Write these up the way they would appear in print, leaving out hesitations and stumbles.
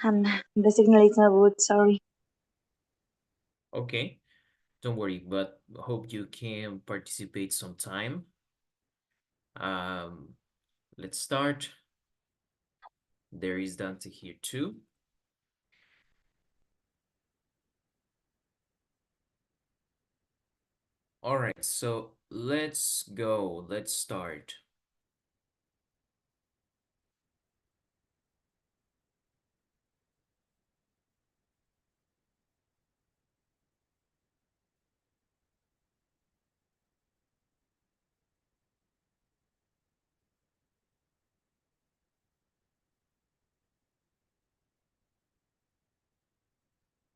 The signal is not good, sorry. Okay, don't worry, but hope you can participate sometime. Um, let's start. There is Dante here too. All right, so let's go. Let's start.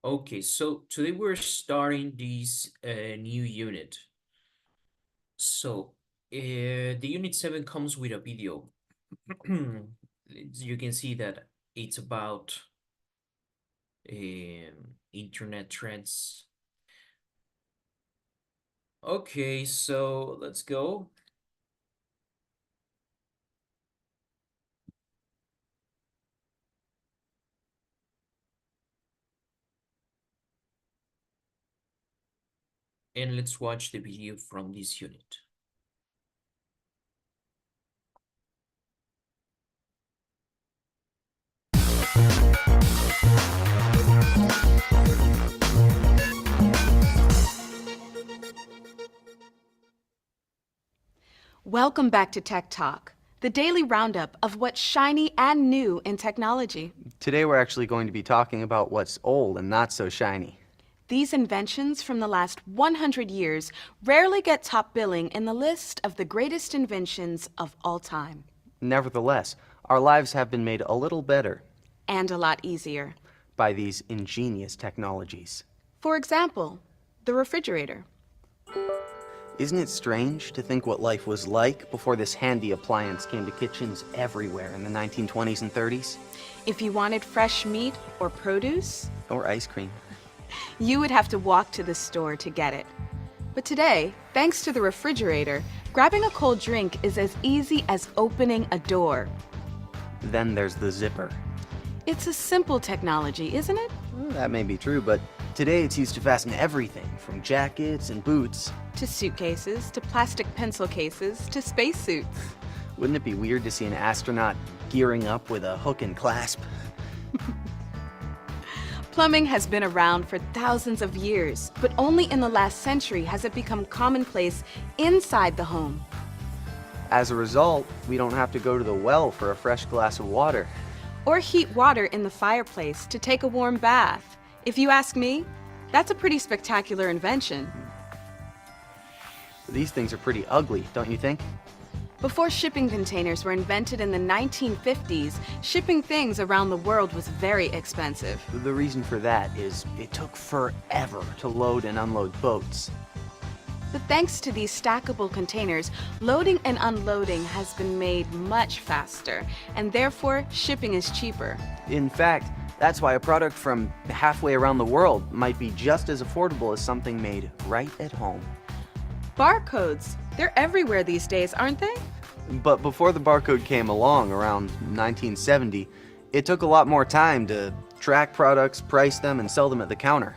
Okay, so today we're starting this new unit. So, the Unit 7 comes with a video. You can see that it's about internet trends. Okay, so let's go. And let's watch the video from this unit. Welcome back to Tech Talk, the daily roundup of what's shiny and new in technology. Today we're actually going to be talking about what's old and not so shiny. These inventions from the last 100 years rarely get top billing in the list of the greatest inventions of all time. Nevertheless, our lives have been made a little better And a lot easier. by these ingenious technologies. For example, the refrigerator. Isn't it strange to think what life was like before this handy appliance came to kitchens everywhere in the 1920s and 30s? If you wanted fresh meat or produce, Or ice cream. you would have to walk to the store to get it. But today, thanks to the refrigerator, grabbing a cold drink is as easy as opening a door. Then there's the zipper. It's a simple technology, isn't it? That may be true, but today it's used to fasten everything from jackets and boots. To suitcases, to plastic pencil cases, to spacesuits. Wouldn't it be weird to see an astronaut gearing up with a hook and clasp? Plumbing has been around for thousands of years, but only in the last century has it become commonplace inside the home. As a result, we don't have to go to the well for a fresh glass of water. Or heat water in the fireplace to take a warm bath. If you ask me, that's a pretty spectacular invention. These things are pretty ugly, don't you think? Before shipping containers were invented in the 1950s, shipping things around the world was very expensive. The reason for that is it took forever to load and unload boats. But thanks to these stackable containers, loading and unloading has been made much faster, and therefore shipping is cheaper. In fact, that's why a product from halfway around the world might be just as affordable as something made right at home. Barcodes, they're everywhere these days, aren't they? But before the barcode came along around 1970, it took a lot more time to track products, price them, and sell them at the counter.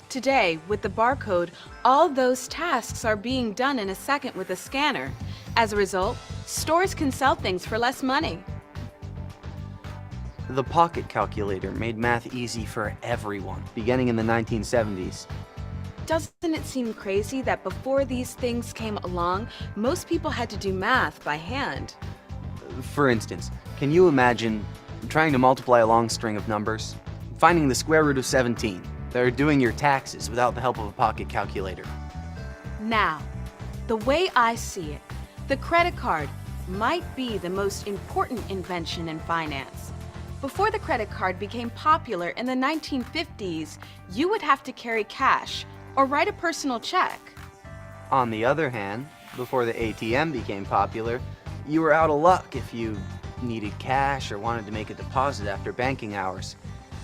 Today, with the barcode, all those tasks are being done in a second with a scanner. As a result, stores can sell things for less money. The pocket calculator made math easy for everyone, beginning in the 1970s. Doesn't it seem crazy that before these things came along, most people had to do math by hand? For instance, can you imagine trying to multiply a long string of numbers? Finding the square root of 17, or doing your taxes without the help of a pocket calculator? Now, the way I see it, the credit card might be the most important invention in finance. Before the credit card became popular in the 1950s, you would have to carry cash or write a personal check. On the other hand, before the ATM became popular, you were out of luck if you needed cash or wanted to make a deposit after banking hours.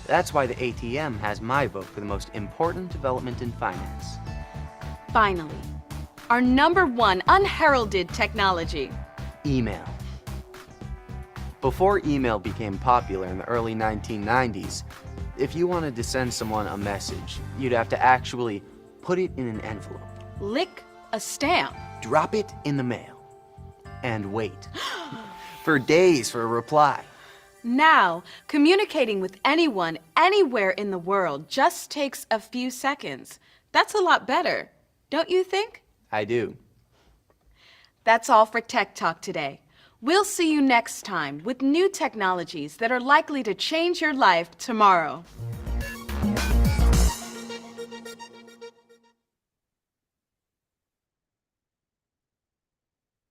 That's why the ATM has my vote for the most important development in finance. Finally, our number one unheralded technology. Email. Before email became popular in the early 1990s, if you wanted to send someone a message, you'd have to actually put it in an envelope, Lick a stamp. drop it in the mail, and wait for days for a reply. Now, communicating with anyone, anywhere in the world just takes a few seconds. That's a lot better, don't you think? I do. That's all for Tech Talk today. We'll see you next time with new technologies that are likely to change your life tomorrow.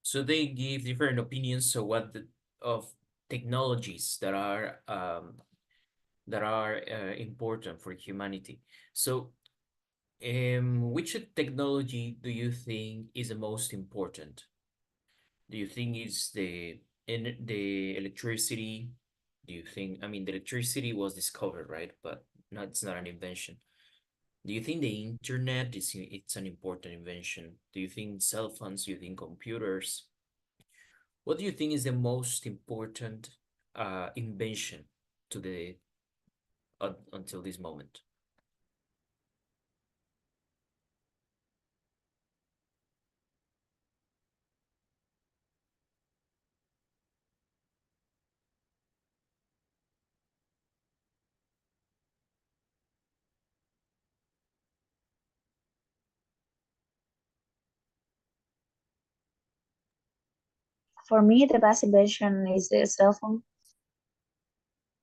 So they give different opinions of of technologies that are important for humanity. So, which technology do you think is the most important? Do you think it's the electricity? Do you think, I mean, the electricity was discovered, right? But it's not an invention. Do you think the internet it's an important invention? Do you think cell phones? Do you think computers? What do you think is the most important invention to the until this moment? For me, the best invention is the cell phone.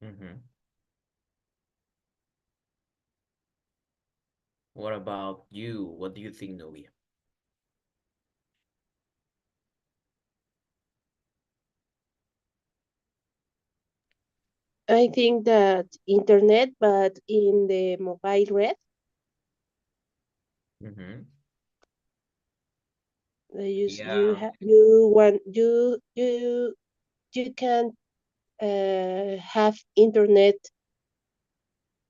Mm-hmm. What about you? What do you think, Novia? I think that internet, but in the mobile red, Mm-hmm. you Yeah. you can have internet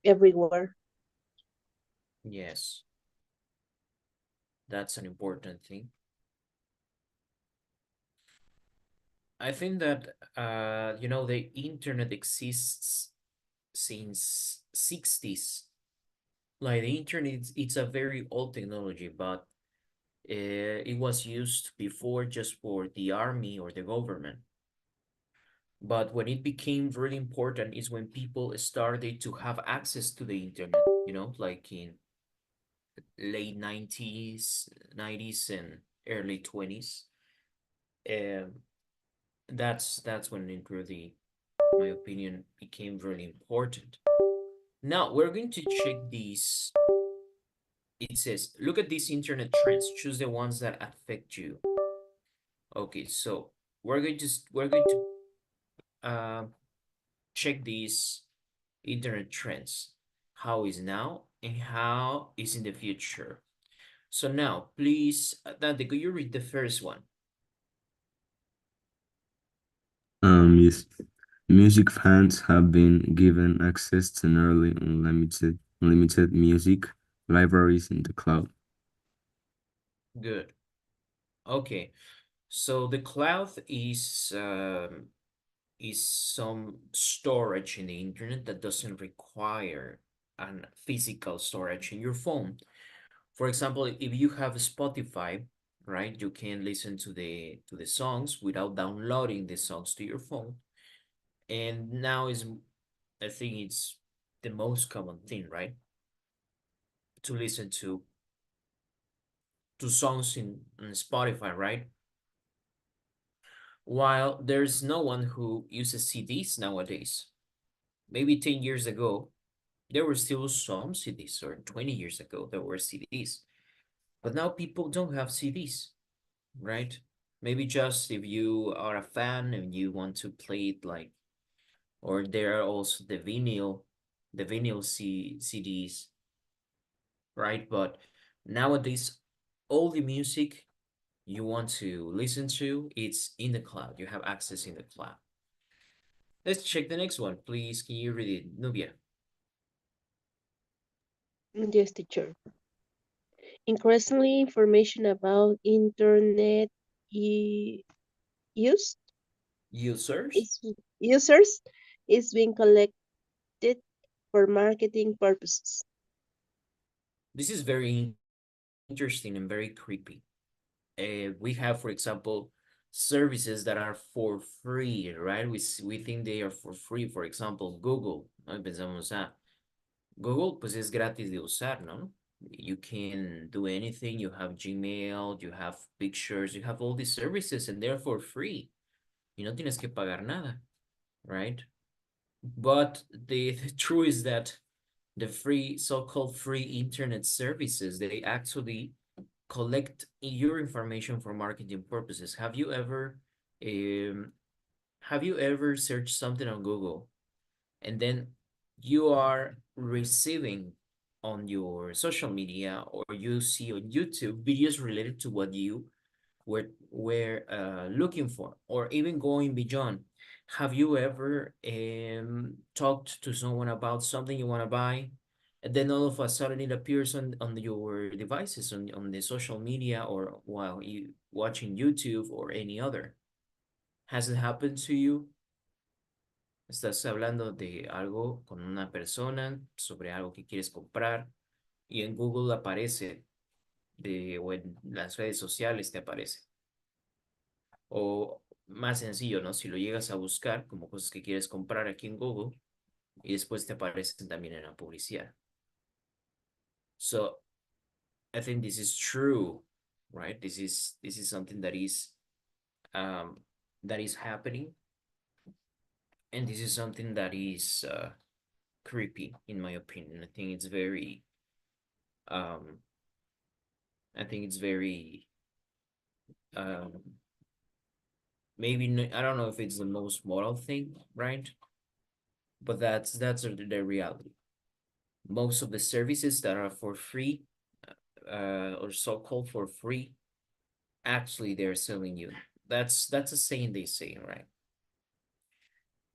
everywhere. Yes, that's an important thing. I think that the internet exists since 60s. Like the internet, it's a very old technology, but it was used before just for the army or the government. But when it became really important is when people started to have access to the internet, like in late 90s and early 20s. Um, that's when it really, in my opinion, became really important. Now we're going to check these. It says, look at these internet trends. Choose the ones that affect you. Okay, so we're going to check these internet trends. How is now and how is in the future. So now, please, Dante, could you read the first one? Yes. Music fans have been given access to nearly unlimited music libraries in the cloud. Good. Okay. So the cloud is some storage in the internet that doesn't require an physical storage in your phone. For example, if you have Spotify, right, you can listen to the songs without downloading the songs to your phone. And now I think it's the most common thing, right? To listen to songs in Spotify, right? While there's no one who uses CDs nowadays. Maybe 10 years ago, there were still some CDs, or 20 years ago, there were CDs. But now people don't have CDs, right? Maybe just if you are a fan and you want to play it like, or there are also the vinyl CDs, right? But nowadays, all the music you want to listen to, it's in the cloud. You have access in the cloud. Let's check the next one, please. Can you read it, Nubia? Yes, teacher. Increasingly, information about internet use Users? is users is being collected for marketing purposes. This is very interesting and very creepy. We have, for example, services that are for free, right? We think they are for free. For example, Google, ¿no? Pensamos, Google, pues es gratis de usar, ¿no? You can do anything. You have Gmail, you have pictures, you have all these services, and they're for free. Y no tienes que pagar nada, right? But the truth is that the free, so-called free internet services, they actually collect your information for marketing purposes. Have you ever searched something on Google and then you are receiving on your social media or you see on YouTube videos related to what you were looking for, or even going beyond? Have you ever talked to someone about something you want to buy, and then all of a sudden it appears on your devices, on the social media, or while you watching YouTube or any other? Has it happened to you? Estás hablando de algo con una persona sobre algo que quieres comprar y en Google aparece o en las redes sociales te aparece. O más sencillo, ¿no? Si lo llegas a buscar como cosas que quieres comprar aquí en Google y después te aparecen también en la publicidad. So I think this is true, right? This is something that is happening, and this is something that is creepy, in my opinion. I think it's very maybe I don't know if it's the most moral thing, right? But that's the reality. Most of the services that are for free, or so-called for free, actually they're selling you. That's a saying they say, right?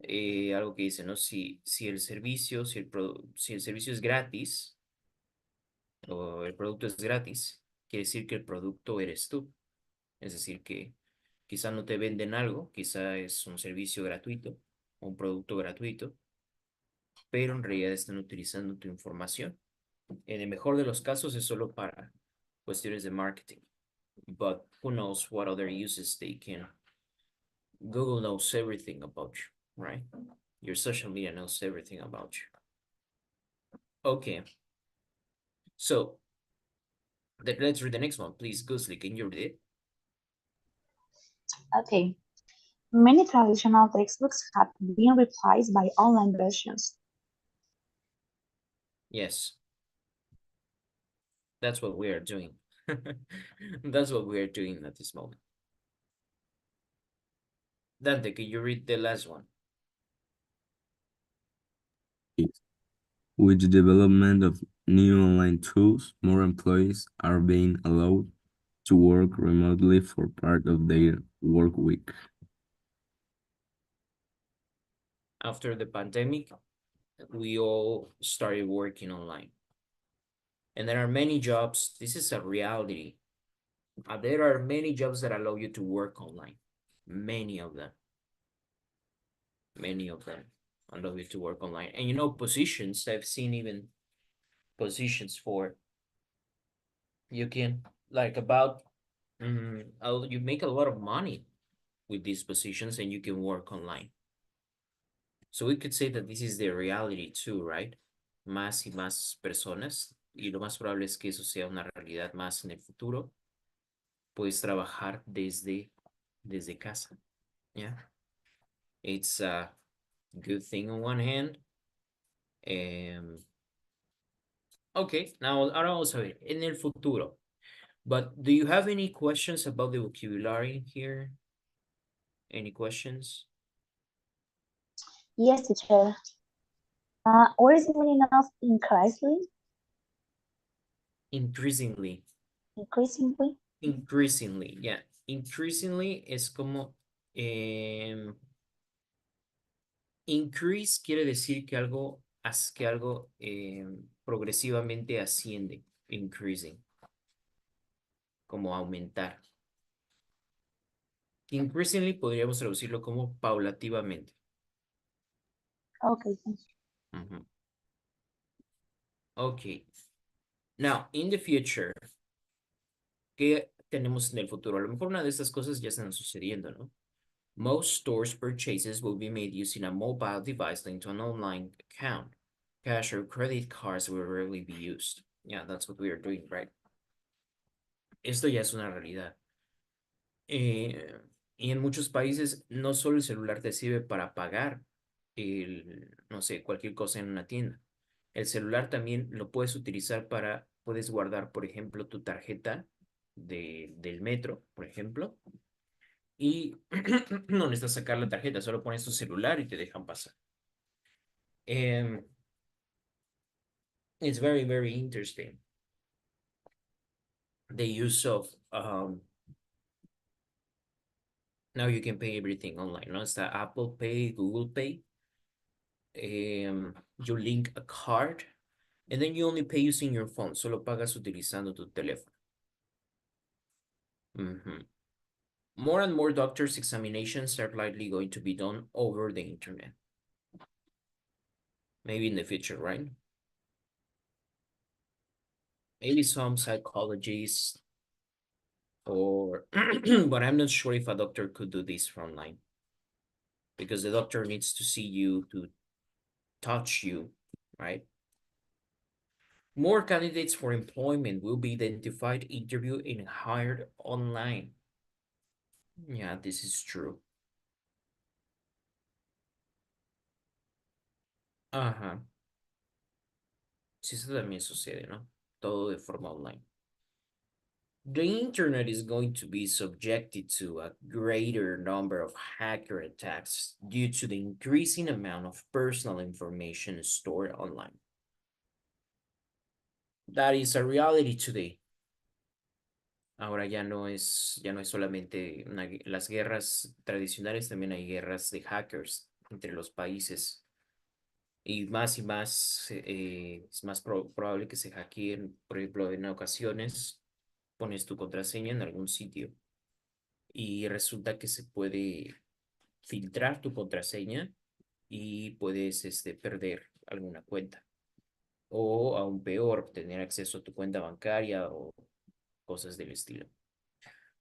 Algo que dice, ¿no? Si el servicio, si el servicio es gratis, o el producto es gratis, quiere decir que el producto eres tú. Es decir, que quizá no te venden algo, quizá es un servicio gratuito, un producto gratuito, pero en realidad están utilizando tu información. En el mejor de los casos es solo para cuestiones de marketing, but who knows what other uses they can. Google knows everything about you, right? Your social media knows everything about you. Okay. So, let's read the next one, please. Gusli, can you read it? Okay. Many traditional textbooks have been replaced by online versions. Yes. That's what we are doing. That's what we are doing at this moment. Dante, can you read the last one? With the development of new online tools, more employees are being allowed to work remotely for part of their work week. After the pandemic, we all started working online. And there are many jobs, this is a reality. There are many jobs that allow you to work online. Many of them allow you to work online. And you know, positions, I've seen even positions for, you can, like about, you make a lot of money with these positions and you can work online. So we could say that this is the reality too, right? Más y más personas, y lo más probable es que eso sea una realidad más en el futuro. Puedes trabajar desde casa. Yeah. It's a good thing on one hand. Okay, now ahora vamos a ver, en el futuro. But do you have any questions about the vocabulary here? Any questions? Yes, teacher. What is the meaning of increasingly? Increasingly. Increasingly? Increasingly, yeah. Increasingly es como increase quiere decir que algo progresivamente asciende. Increasing. Como aumentar. Increasingly podríamos traducirlo como paulativamente. Okay, thank you. Mhm. Okay. Now, in the future, ¿qué tenemos en el futuro? A lo mejor una de estas cosas ya están sucediendo, ¿no? Most stores purchases will be made using a mobile device linked to an online account. Cash or credit cards will rarely be used. Yeah, that's what we are doing, right? Esto ya es una realidad. Y en muchos países no solo el celular te sirve para pagar no sé, cualquier cosa en una tienda. El celular también lo puedes utilizar puedes guardar, por ejemplo, tu tarjeta del metro, por ejemplo, y no necesitas sacar la tarjeta, solo pones tu celular y te dejan pasar. Em, it's very, very interesting. The use of now you can pay everything online, ¿no? Está Apple Pay, Google Pay. You link a card and then you only pay using your phone. Solo pagas utilizando tu teléfono. Mhm. More and more doctors' examinations are likely going to be done over the internet. Maybe in the future, right? Maybe some psychologists or, but I'm not sure if a doctor could do this from online because the doctor needs to see you, to touch you, right? More candidates for employment will be identified, interviewed, and hired online. Yeah, this is true. Ajá. Sí, eso también sucede, ¿no? Todo de forma online. The internet is going to be subjected to a greater number of hacker attacks due to the increasing amount of personal information stored online. That is a reality today. Ahora ya no es solamente las guerras tradicionales, también hay guerras de hackers entre los países. Y más es más probable que se hackeen, por ejemplo, en ocasiones pones tu contraseña en algún sitio y resulta que se puede filtrar tu contraseña y puedes perder alguna cuenta. O aún peor, tener acceso a tu cuenta bancaria o cosas del estilo.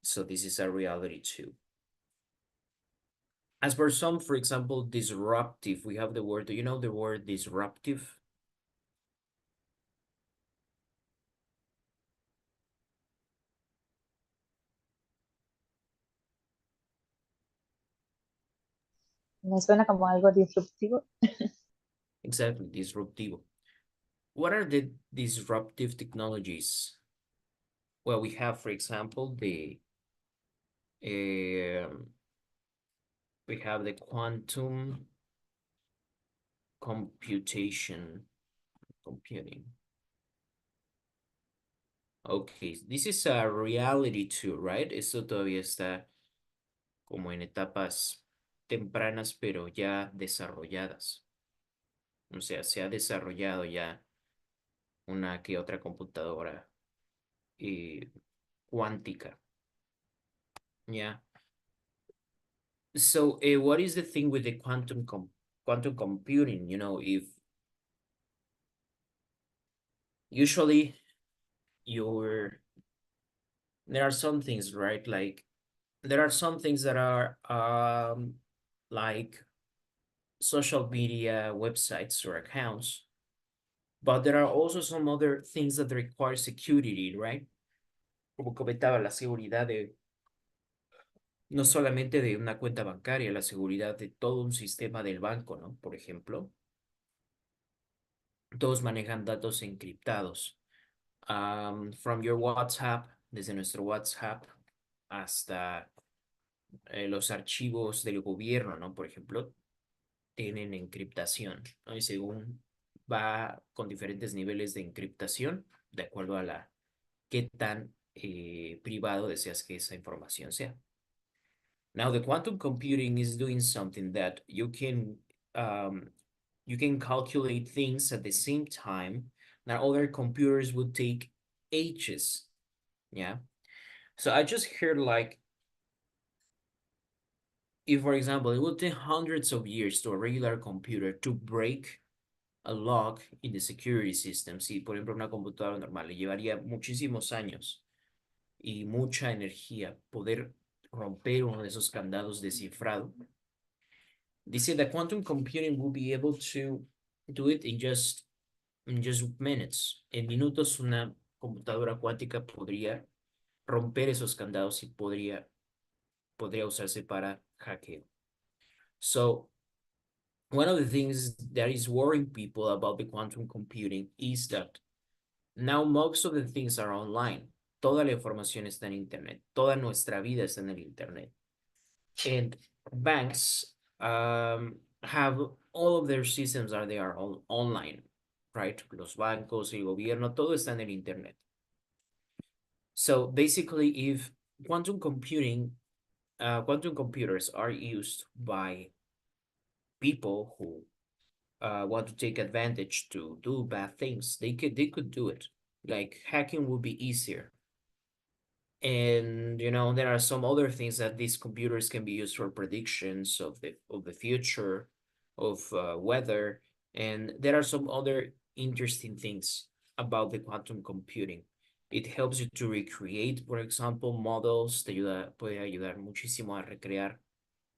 So this is a reality too. As for some, for example, disruptive, we have the word, do you know the word disruptive? Me suena como algo disruptivo. Exactly, disruptivo. What are the disruptive technologies? Well, we have, for example, we have the quantum computing. Okay, this is a reality too, right? Esto todavía está como en etapas tempranas, pero ya desarrolladas. O sea, se ha desarrollado ya una que otra computadora cuántica. Yeah. So, what is the thing with the quantum computing? You know, if usually there are some things, right? Like there are some things that are like social media websites or accounts, but there are also some other things that require security, right? Como comentaba, la seguridad no solamente de una cuenta bancaria, la seguridad de todo un sistema del banco, ¿no? Por ejemplo, todos manejan datos encriptados. From your WhatsApp, desde nuestro WhatsApp hasta los archivos del gobierno, ¿no? Por ejemplo, tienen encriptación, ¿no? Y según va con diferentes niveles de encriptación, de acuerdo a qué tan privado deseas que esa información sea. Now, the quantum computing is doing something that you can calculate things at the same time that other computers would take ages. Yeah. So I just heard like if, for example, it would take hundreds of years to a regular computer to break a lock in the security system, si por ejemplo una computadora normal le llevaría muchísimos años y mucha energía poder romper uno de esos candados de cifrado, dice that quantum computing will be able to do it in just minutes. En minutos una computadora cuántica podría romper esos candados y podría usarse para hackeo. So one of the things that is worrying people about the quantum computing is that now most of the things are online. Toda la información está en internet. Toda nuestra vida está en el internet. And banks have all of their systems they are all online, right? Los bancos, el gobierno, todo está en el internet. So basically, if quantum computers are used by people who want to take advantage to do bad things, they could do it. Like hacking would be easier. And there are some other things that these computers can be used for predictions of the future, of weather, and there are some other interesting things about the quantum computing. It helps you to recreate, for example, models. Puede ayudar muchísimo a recrear,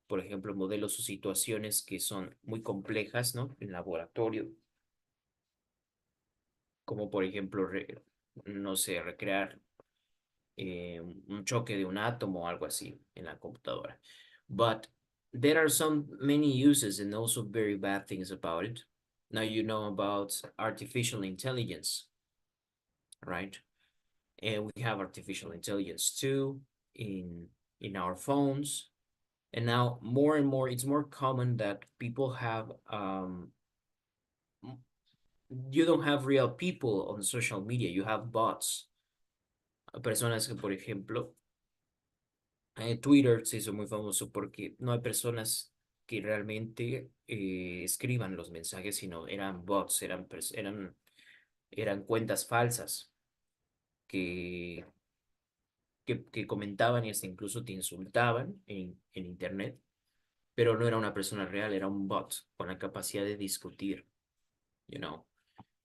por ejemplo, modelos o situaciones que son muy complejas, ¿no? En laboratorio. Como por ejemplo, no sé, recrear un choque de un átomo o algo así en la computadora. But there are many uses and also very bad things about it. Now you know about artificial intelligence, right? And we have artificial intelligence too in our phones. And now more and more, it's more common that people have, you don't have real people on social media, you have bots. Personas que, por ejemplo, Twitter se hizo muy famoso porque no hay personas que realmente escriban los mensajes, sino eran bots, eran cuentas falsas que comentaban y hasta incluso te insultaban en internet, pero no era una persona real, era un bot con la capacidad de discutir,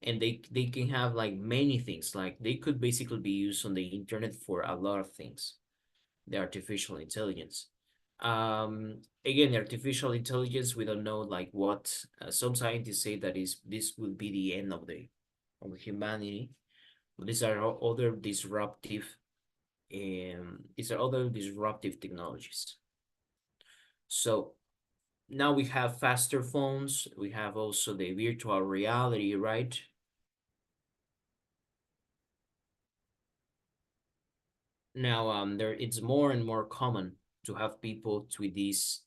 and they can have like many things, like they could basically be used on the internet for a lot of things, the artificial intelligence. Again, the artificial intelligence, we don't know like what, some scientists say that this will be the end of humanity. These are other disruptive technologies. So now we have faster phones, we have also the virtual reality, right? Now it's more and more common to have people with these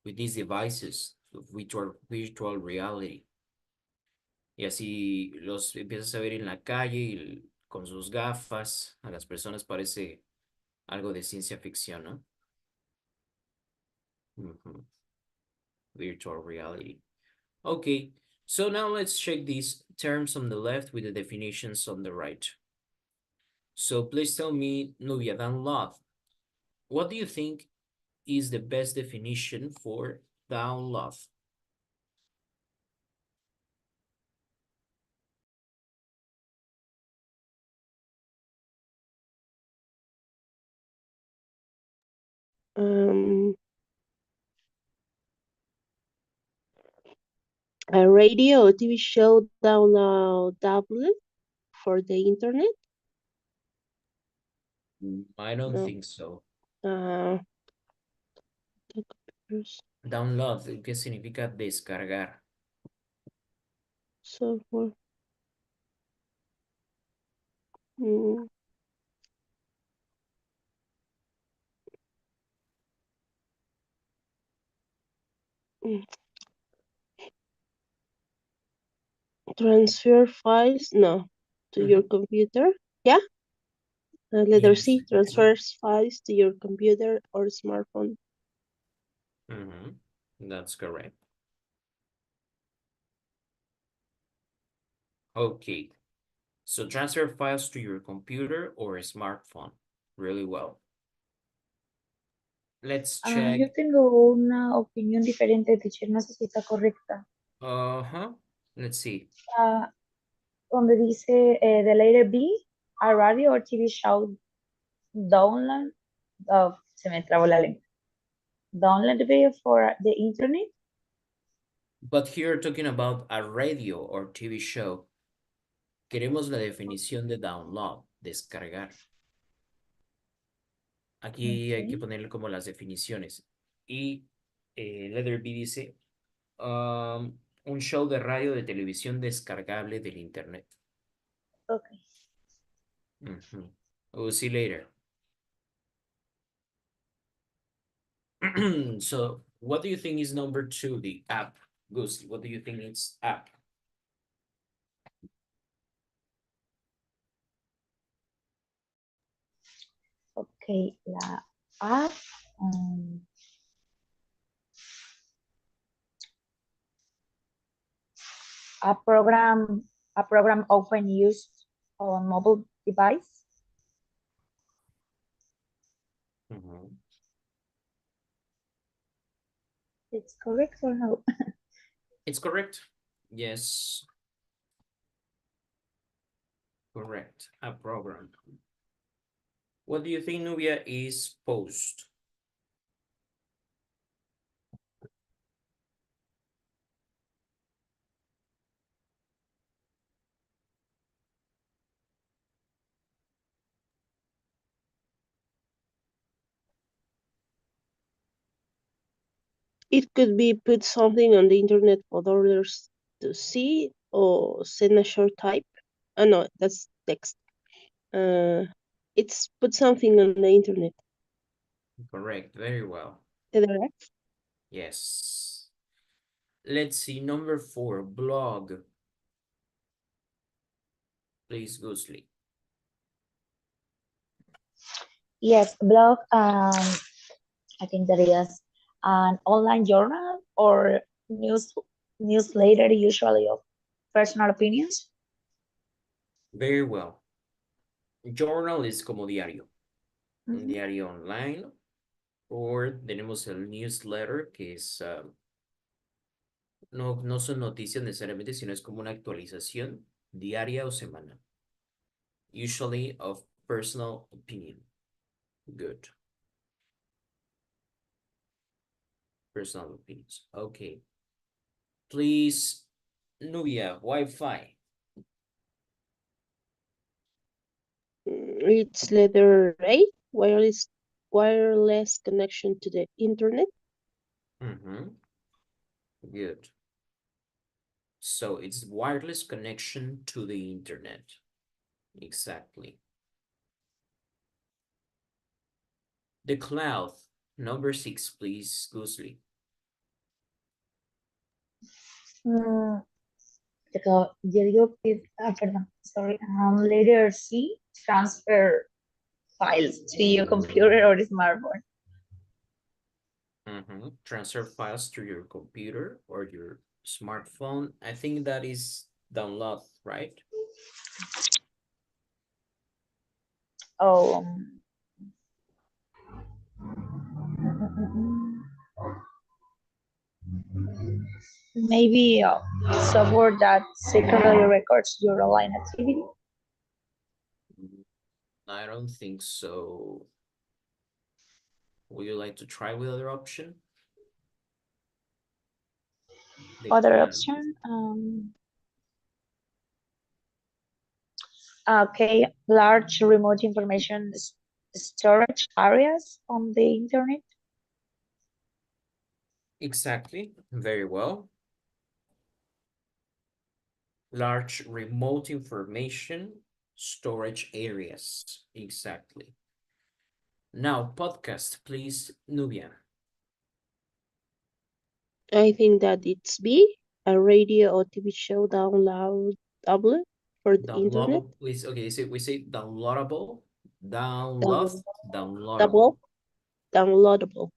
devices of virtual reality. Y así los empiezas a ver en la calle con sus gafas. A las personas parece algo de ciencia ficción, ¿no? Virtual reality. Okay, so now let's check these terms on the left with the definitions on the right. So please tell me, Nubia, download. What do you think is the best definition for download? A radio or TV show downloadable for the internet? I don't No. think so. Download, ¿qué significa descargar? Software. Transfer files, no, to your computer. Yeah. Letter Yes, C, transfers files to your computer or smartphone. That's correct. Okay, so transfer files to your computer or a smartphone. Really well. Let's Yo check. tengo una opinión diferente, teacher, no sé si está correcta. Uh-huh. Let's see. Ah, donde dice the letter B, a radio or TV show download, se me trabó la lengua. Download video for the internet. But here talking about a radio or TV show. Queremos la definición de download, descargar. Aquí hay que Okay. ponerle como las definiciones. Y letter B dice un show de radio de televisión descargable del internet. Okay. Mhm. We'll see later. So, what do you think is number 2, the app? Goose, what do you think it's app? Okay, la app. um, a program often used on mobile device. Mhm. It's correct or no? It's correct. Yes. Correct. A program. What do you think, Nubia, is post? It could be put something on the internet for others to see or send a short type. Oh no, that's text. It's put something on the internet. Correct. Very well. Correct? Yes. Let's see. Number 4, blog. Please, Goosley. Yes, blog. I think that is an online journal or newsletter, usually of personal opinions. Very well. Journal es como diario. Un Mhm. diario online. O tenemos el newsletter, que es, no son noticias necesariamente, sino es como una actualización diaria o semanal. Usually of personal opinion. Good. Personal opinions. Okay. Please, Nubia, Wi-Fi. It's letter A, wireless connection to the internet. Good. So it's wireless connection to the internet. Exactly. The cloud, number 6, please, Goosley. Mm, perdón, sorry. Letter C, transfer files to your computer or smartphone. Transfer files to your computer or your smartphone. I think that is download, right? Oh, maybe software that secretly records your online activity. I don't think so. Would you like to try with other option? The Other cloud. option. Okay, large remote information storage areas on the internet. Exactly. Very well. Large remote information storage areas. Exactly. Now, podcast, please, Nubia. I think that it's B, a radio or TV show downloadable for the internet. Downloadable, please. Okay, we say downloadable. Downloadable. Downloadable. Downloadable.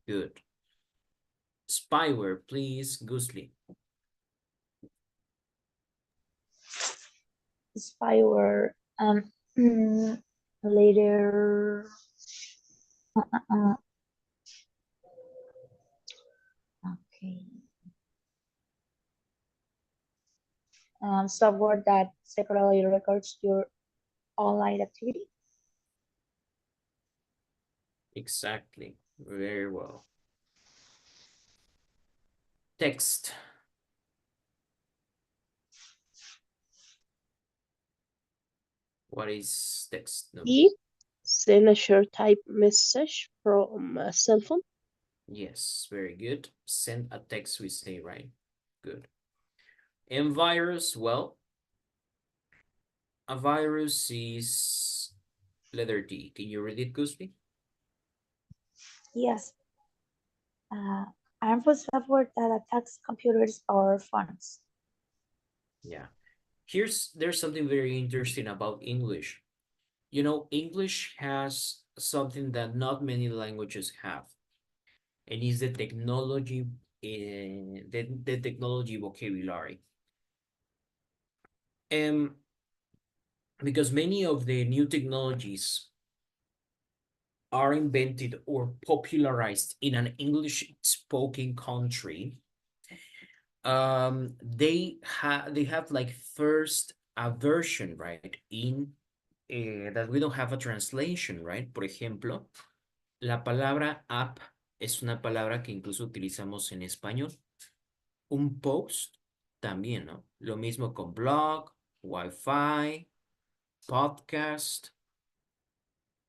Good. Spyware, please, Goosley. Spyware. Later Uh, okay. Software that separately records your online activity. Exactly. Very well. Text. What is text? No. E. Send a short type message from a cell phone. Yes, very good. Send a text, we say, right? Good. And virus, well, a virus is letter D. Can you read it, Gusby? Yes. Harmful software that attacks computers or phones. Yeah. There's something very interesting about English. You know, English has something that not many languages have, and is the technology, the technology vocabulary. Because many of the new technologies are invented or popularized in an English spoken country, they have like first a version, right, in that we don't have a translation, right? Por ejemplo, la palabra app es una palabra que incluso utilizamos en español. Un post también, ¿no? Lo mismo con blog, Wi-Fi, podcast,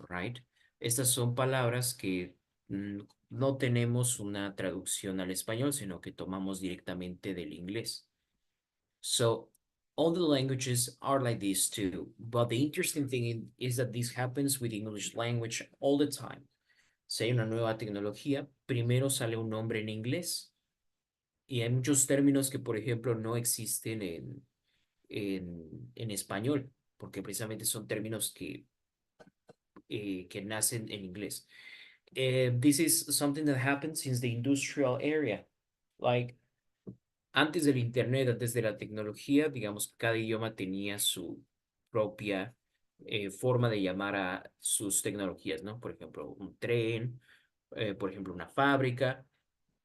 right? Estas son palabras que no tenemos una traducción al español, sino que tomamos directamente del inglés. So all the languages are like this too. But the interesting thing is that this happens with English language all the time. Si hay una nueva tecnología, primero sale un nombre en inglés y hay muchos términos que, por ejemplo, no existen en español, porque precisamente son términos que nacen en inglés. This is something that happened since the industrial area. Like, antes del internet, antes de la tecnología, digamos, cada idioma tenía su propia forma de llamar a sus tecnologías, ¿no? Por ejemplo, un tren, por ejemplo, una fábrica,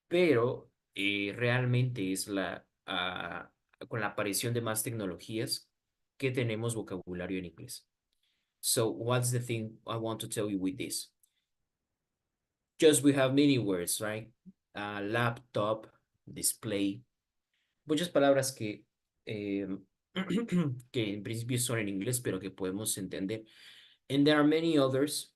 pero realmente es con la aparición de más tecnologías que tenemos vocabulario en inglés. So, what's the thing I want to tell you with this? Just we have many words, right? Laptop, display, muchas palabras que en principio son en inglés, pero que podemos entender. And there are many others.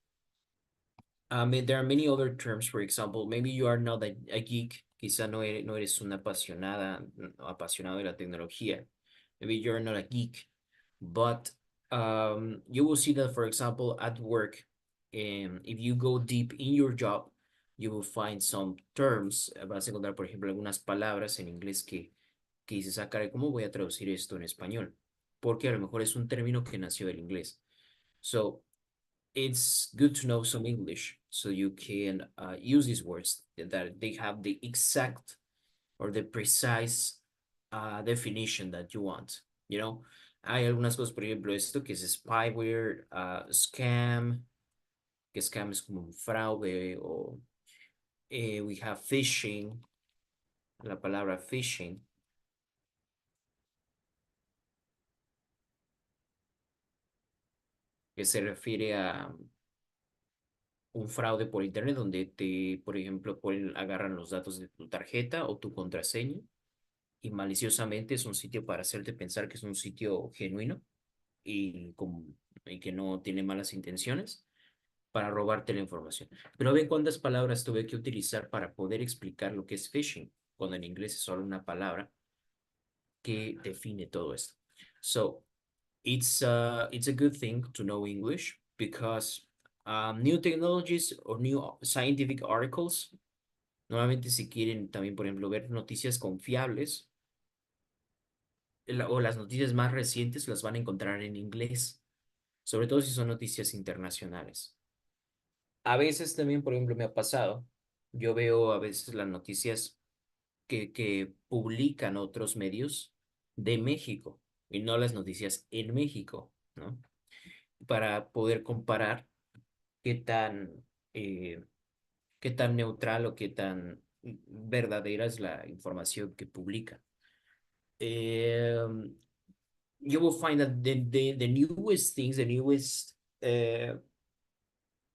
There are many other terms, for example, maybe you are not a geek, quizá no eres una apasionado de la tecnología. Maybe you're not a geek, but you will see that, for example, at work, if you go deep in your job, you will find some terms. Vas a encontrar, por ejemplo, algunas palabras en inglés que dices, ah, caray, ¿cómo voy a traducir esto en español? Porque a lo mejor es un término que nació del inglés. So, it's good to know some English so you can use these words that they have the exact or the precise definition that you want, you know? Hay algunas cosas, por ejemplo, esto que es spyware, scam, que scam es como un fraude, o we have phishing, la palabra phishing, que se refiere a un fraude por internet donde por ejemplo, agarran los datos de tu tarjeta o tu contraseña y maliciosamente es un sitio para hacerte pensar que es un sitio genuino y, y que no tiene malas intenciones para robarte la información. Pero ven cuántas palabras tuve que utilizar para poder explicar lo que es phishing, cuando en inglés es solo una palabra que define todo esto. So, it's a good thing to know English because new technologies or new scientific articles, normalmente si quieren también, por ejemplo, ver noticias confiables o las noticias más recientes las van a encontrar en inglés, sobre todo si son noticias internacionales. A veces también, por ejemplo, me ha pasado, yo veo a veces las noticias que publican otros medios de México y no las noticias en México, ¿no? Para poder comparar qué tan eh, qué tan neutral o qué tan verdadera es la información que publica. Um, you will find that the newest things, the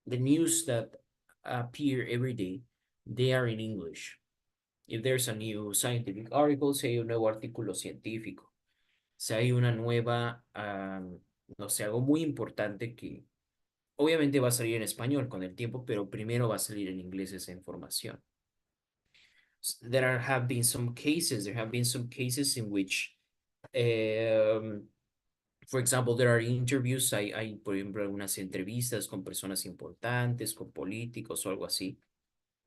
news that appear every day, they are in English. If there's a new scientific article, si hay un nuevo artículo científico, si hay una nueva, no sé, algo muy importante que obviamente va a salir en español con el tiempo, pero primero va a salir en inglés esa información. There have been some cases in which, for example, there are interviews, hay, por ejemplo, algunas entrevistas con personas importantes, con políticos o algo así,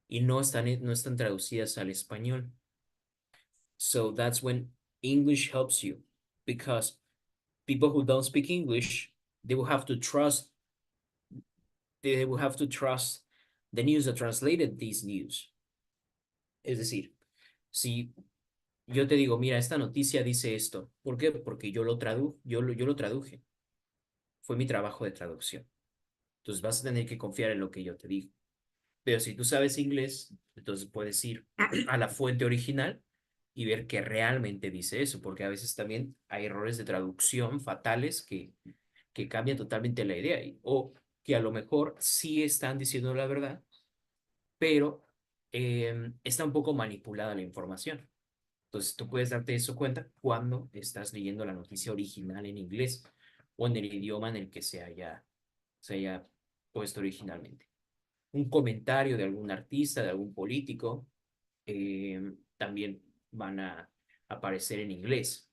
y no están traducidas al español. So that's when English helps you, because people who don't speak English, they will have to trust the news that translated these news. Es decir, si yo te digo, mira, esta noticia dice esto, ¿por qué? Porque yo lo traduje. Fue mi trabajo de traducción. Entonces vas a tener que confiar en lo que yo te digo. Pero si tú sabes inglés, entonces puedes ir a la fuente original y ver que realmente dice eso, porque a veces también hay errores de traducción fatales que cambian totalmente la idea, o que a lo mejor sí están diciendo la verdad, pero está un poco manipulada la información. Entonces tú puedes darte eso cuenta cuando estás leyendo la noticia original en inglés o en el idioma en el que se haya puesto originalmente. Un comentario de algún artista, de algún político, también van a aparecer en inglés.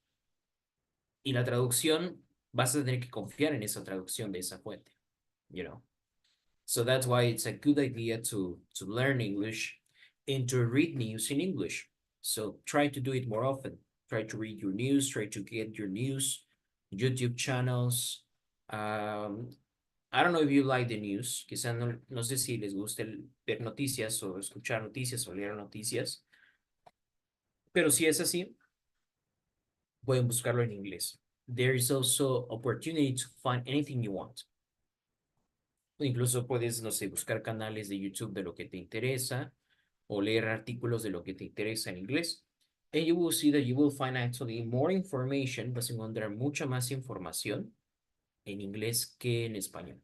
Y la traducción, vas a tener que confiar en esa traducción de esa fuente, you know. So that's why it's a good idea to learn English and to read news in English. So try to do it more often. Try to read your news, try to get your news, YouTube channels. I don't know if you like the news. Quizá no sé si les gusta ver noticias o escuchar noticias o leer noticias. Pero si es así, pueden buscarlo en inglés. There is also opportunity to find anything you want. Incluso puedes, no sé, buscar canales de YouTube de lo que te interesa o leer artículos de lo que te interesa en inglés. And you will see that you will find actually more information. Vas a encontrar mucha más información en inglés que en español.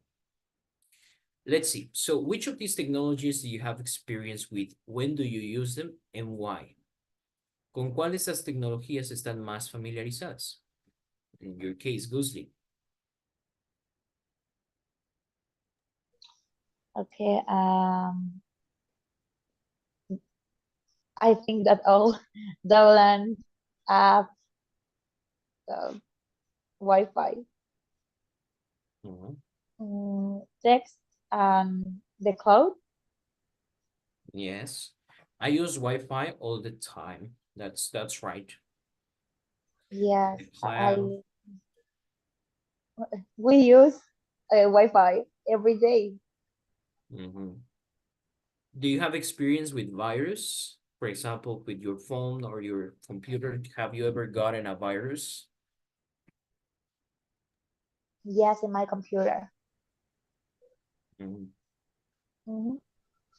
Let's see. So which of these technologies do you have experience with? When do you use them and why? ¿Con cuál de estas tecnologías están más familiarizadas? In your case, Guzli. Okay. I think that all the land have Wi-Fi, text, and the cloud. Yes. I use Wi-Fi all the time. That's right. Yes, The cloud. we use Wi-Fi every day. Mhm. Do you have experience with virus? For example, with your phone or your computer, have you ever gotten a virus? Yes, in my computer. Mhm.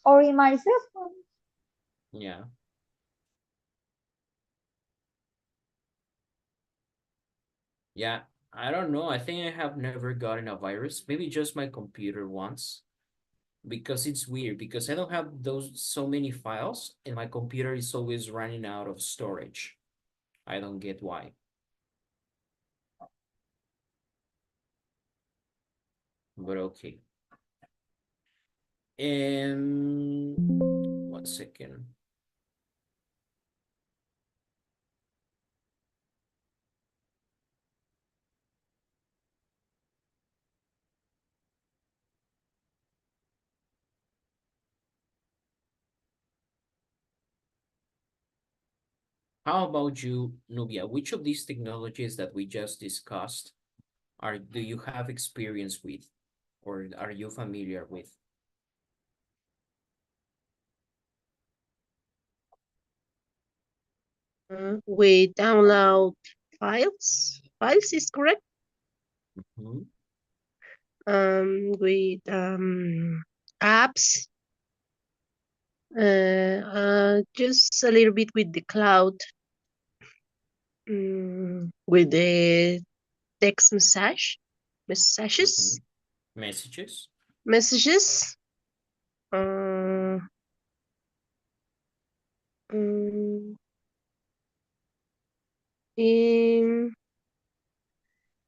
Or in my cell phone. Yeah. Yeah, I don't know. I think I have never gotten a virus. Maybe just my computer once. Because it's weird, because I don't have so many files and my computer is always running out of storage. I don't get why. But okay. And 1 second. How about you, Nubia? Which of these technologies that we just discussed do you have experience with, or are you familiar with? We download files. Files is correct. Mhm. With apps, just a little bit with the cloud, with the text messages, Messages. messages. Uh, um,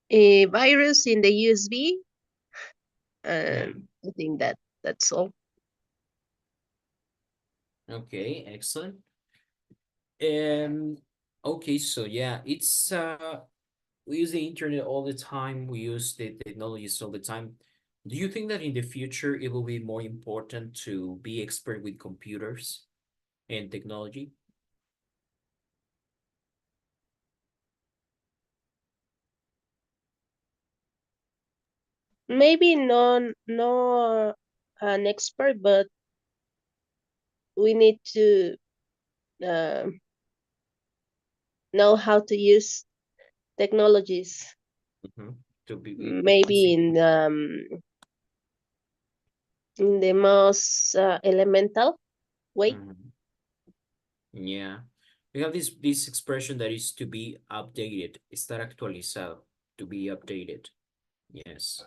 a virus in the USB. Yeah. I think that's all. Okay, excellent. Okay, so yeah, it's we use the internet all the time. We use the technologies all the time. Do you think that in the future it will be more important to be expert with computers and technology? Maybe no an expert, but we need to uh, know how to use technologies. To be Maybe in the most elemental way. Mhm. Yeah. We have this expression that is to be updated, estar actualizado, to be updated. Yes.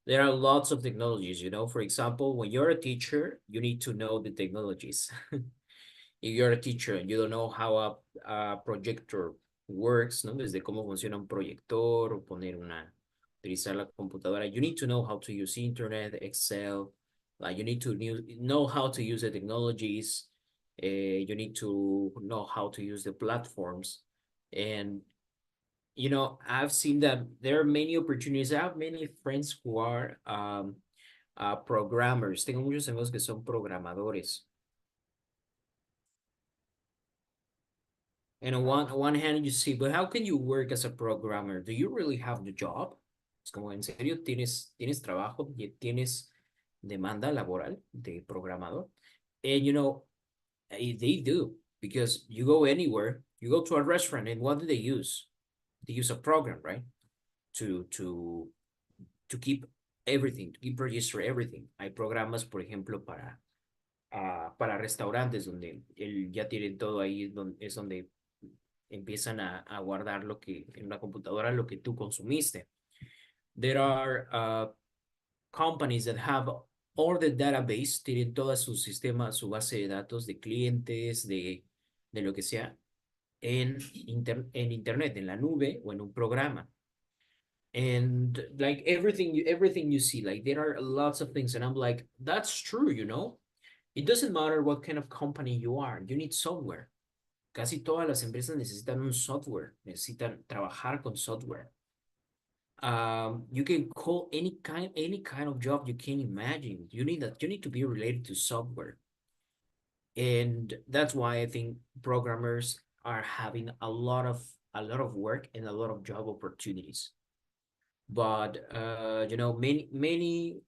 There are lots of technologies, you know. For example, when you're a teacher, you need to know the technologies. If you're a teacher and you don't know how a projector works, ¿no? Desde cómo funciona un proyector o utilizar la computadora, you need to know how to use internet, Excel, like you need to know how to use the technologies, you need to know how to use the platforms. And, you know, I've seen that there are many opportunities. I have many friends who are programmers. Tengo muchos amigos que son programadores. And on one hand, you see, but how can you work as a programmer? Do you really have the job? Es como, ¿en serio tienes trabajo? ¿Tienes demanda laboral de programador? And you know, they do, because you go anywhere, you go to a restaurant, and what do they use? They use a program, right? To keep everything, to keep register everything. Hay programas, por ejemplo, para restaurantes donde ya tienen todo ahí, es donde empiezan a guardar lo que en la computadora lo que tú consumiste. There are companies that have all the database, tienen todo su sistema, su base de datos de clientes, de lo que sea, en internet, en la nube o en un programa. And like everything you see, like there are lots of things, and I'm like, that's true, you know. It doesn't matter what kind of company you are, you need software. Casi todas las empresas necesitan un software, necesitan trabajar con software. You can call any kind of job you can imagine. You need to be related to software. And that's why I think programmers are having a lot of work and a lot of job opportunities. But you know, many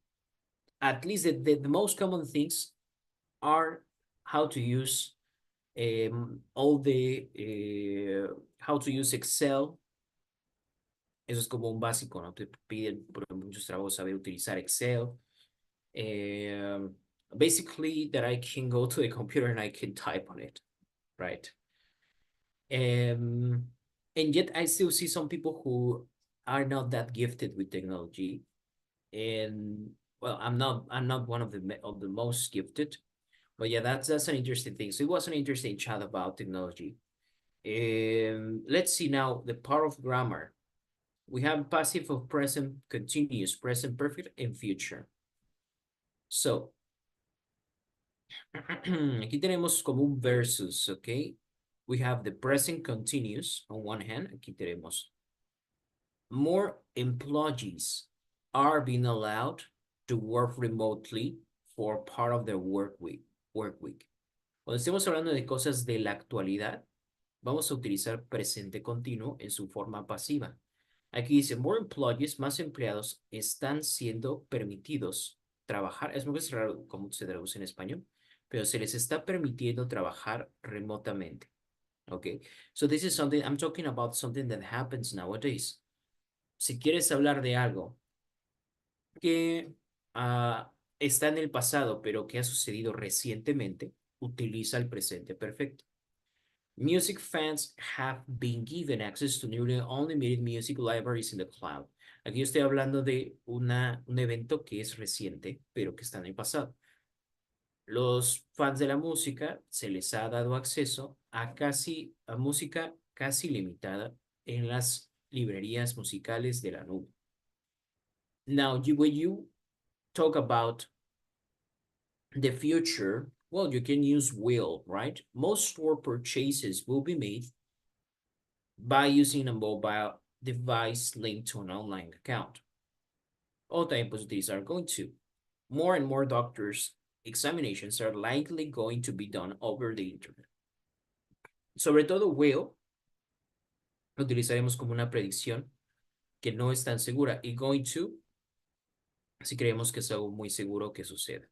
at least the most common things are how to use all the how to use Excel. Eso es como un básico, ¿no? Te piden por muchos trabajos saber utilizar Excel. Basically, that I can go to the computer and I can type on it, right? And yet I still see some people who are not that gifted with technology. And well, I'm not one of the most gifted, but yeah, that's an interesting thing. So it was an interesting chat about technology. Let's see now the power of grammar. We have passive of present continuous, present perfect, and future. So, aquí tenemos como un versus, okay? We have the present continuous on one hand. Aquí tenemos more employees are being allowed to work remotely for part of their work week. Cuando estemos hablando de cosas de la actualidad, vamos a utilizar presente continuo en su forma pasiva. Aquí dice, more employees, más empleados, están siendo permitidos trabajar. Es muy raro cómo se traduce en español, pero se les está permitiendo trabajar remotamente. Okay, so this is something, I'm talking about something that happens nowadays. Si quieres hablar de algo que está en el pasado, pero que ha sucedido recientemente, utiliza el presente perfecto. Music fans have been given access to nearly unlimited music libraries in the cloud. Aquí yo estoy hablando de un evento que es reciente, pero que está en el pasado. Los fans de la música se les ha dado acceso a música casi limitada en las librerías musicales de la nube. Now, when you talk about the future, well, you can use will, right? Most store purchases will be made by using a mobile device linked to an online account. All tiempos utilizar going to. More and more doctors' examinations are likely going to be done over the internet. Sobre todo will lo utilizaremos como una predicción que no es tan segura y going to si creemos que es algo muy seguro que suceda.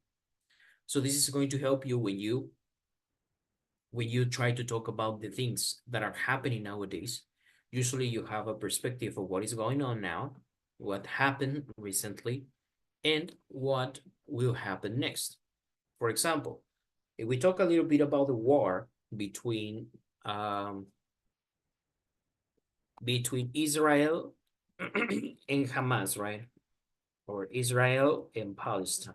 So this is going to help you when you try to talk about the things that are happening nowadays. Usually you have a perspective of what is going on now, what happened recently, and what will happen next. For example, if we talk a little bit about the war between Israel and Hamas, right? Or Israel and Palestine.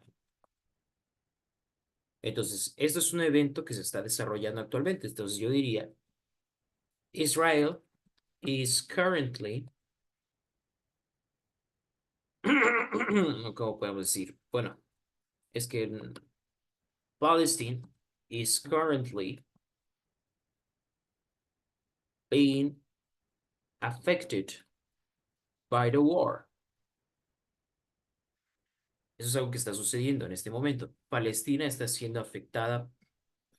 Entonces, esto es un evento que se está desarrollando actualmente. Entonces, yo diría, Israel is currently, ¿cómo podemos decir? Bueno, es que Palestine is currently being affected by the war. Eso es algo que está sucediendo en este momento. Palestina está siendo afectada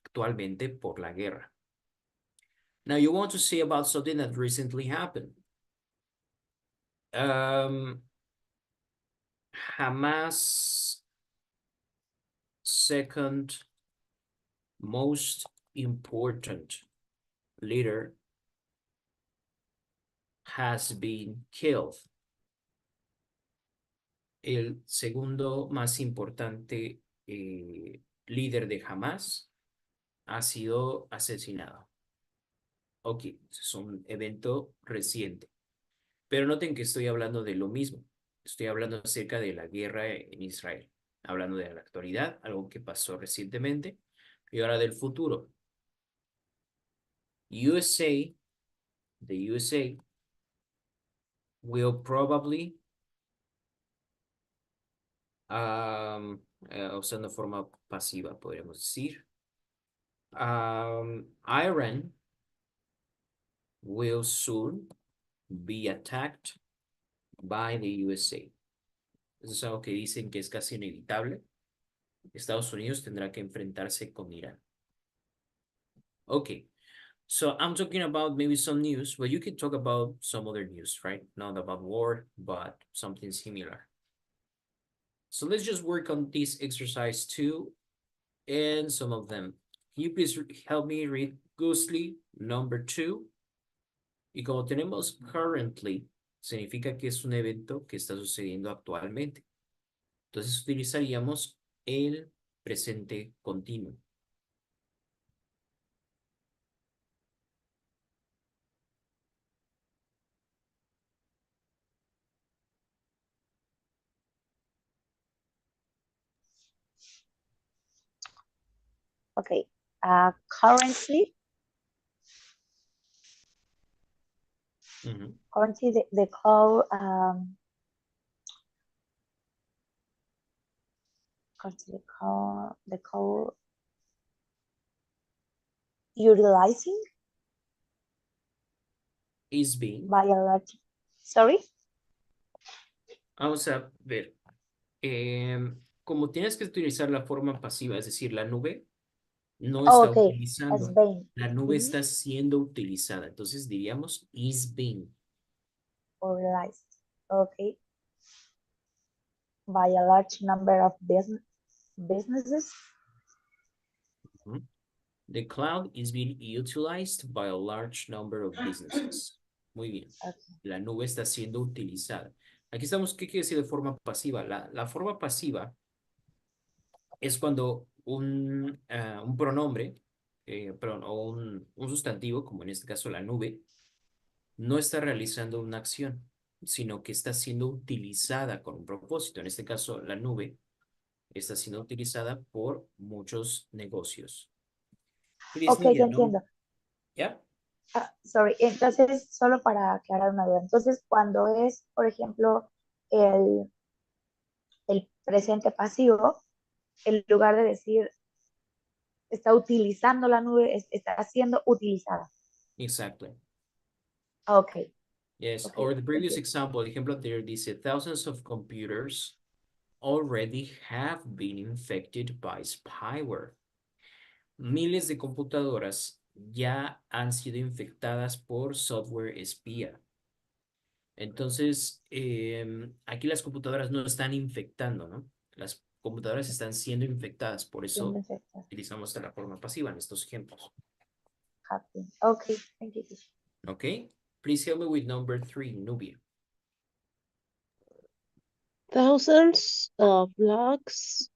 actualmente por la guerra. Now you want to say about something that recently happened. Hamas' second most important leader has been killed. El segundo más importante líder de Hamas ha sido asesinado. Ok, es un evento reciente. Pero noten que estoy hablando de lo mismo. Estoy hablando acerca de la guerra en Israel. Hablando de la actualidad, algo que pasó recientemente. Y ahora del futuro. The USA will probably, usando forma pasiva, podríamos decir. Iran will soon be attacked by the USA. Eso es algo que dicen que es casi inevitable. Estados Unidos tendrá que enfrentarse con Irán. Okay, so I'm talking about maybe some news, but you can talk about some other news, right? Not about war, but something similar. So let's just work on this exercise 2 and some of them. Can you please help me read Ghostly number 2? Y como tenemos currently, significa que es un evento que está sucediendo actualmente. Entonces utilizaríamos el presente continuo. Okay. Currently, the cloud utilizing Is being. by a large. Sorry. Vamos a ver. Como tienes que utilizar la forma pasiva, es decir, la nube no está Okay. utilizando. As being. La nube está siendo utilizada. Entonces diríamos is being. Utilized. Okay. By a large number of businesses. The cloud is being utilized by a large number of businesses. Muy bien. Okay. La nube está siendo utilizada. Aquí estamos, ¿qué quiere decir de forma pasiva? La forma pasiva es cuando un pronombre, perdón, o un sustantivo, como en este caso la nube, no está realizando una acción, sino que está siendo utilizada con un propósito. En este caso, la nube está siendo utilizada por muchos negocios. Please, Ok, te Nubia, entiendo. ¿ya? Sorry, entonces, solo para aclarar una duda. Entonces, cuando es, por ejemplo, el, el presente pasivo, en lugar de decir está utilizando la nube, está siendo utilizada. Exactly. Ok, Yes, ok, or the previous entiendo. example, ejemplo anterior dice, thousands of computers already have been infected by spyware. Miles de computadoras ya han sido infectadas por software espía. Entonces, aquí las computadoras no están infectando, ¿no? Las computadoras están siendo infectadas, por Siendo eso efecto. utilizamos la forma pasiva en estos ejemplos. Happy. Ok, thank you, teacher. Okay, please help me with number 3, Nubia. Thousands of blogs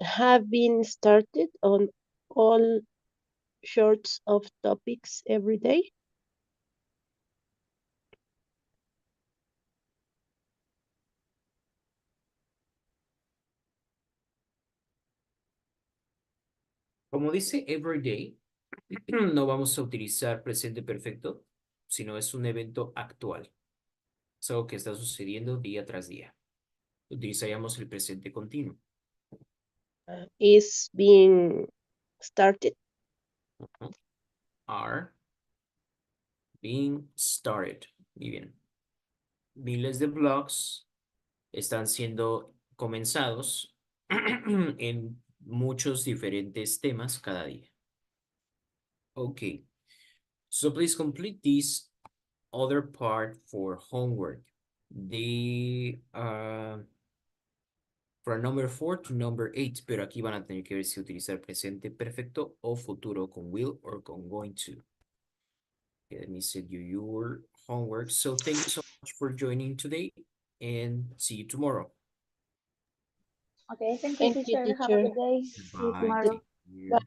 have been started on all sorts of topics every day. Como dice every day, no vamos a utilizar presente perfecto, sino es un evento actual. Es algo que está sucediendo día tras día. Utilizaríamos el presente continuo. Is being started. Are being started. Muy bien. Miles de blogs están siendo comenzados en muchos diferentes temas cada día. Okay. So please complete this other part for homework. From number 4 to number 8, pero aquí van a tener que ver si utilizar presente perfecto o futuro con will or con going to. Okay, let me send you your homework. So thank you so much for joining today and see you tomorrow. Okay, thank you, Thank you, teacher. Have a teacher. good day. See you Bye. tomorrow. Take care.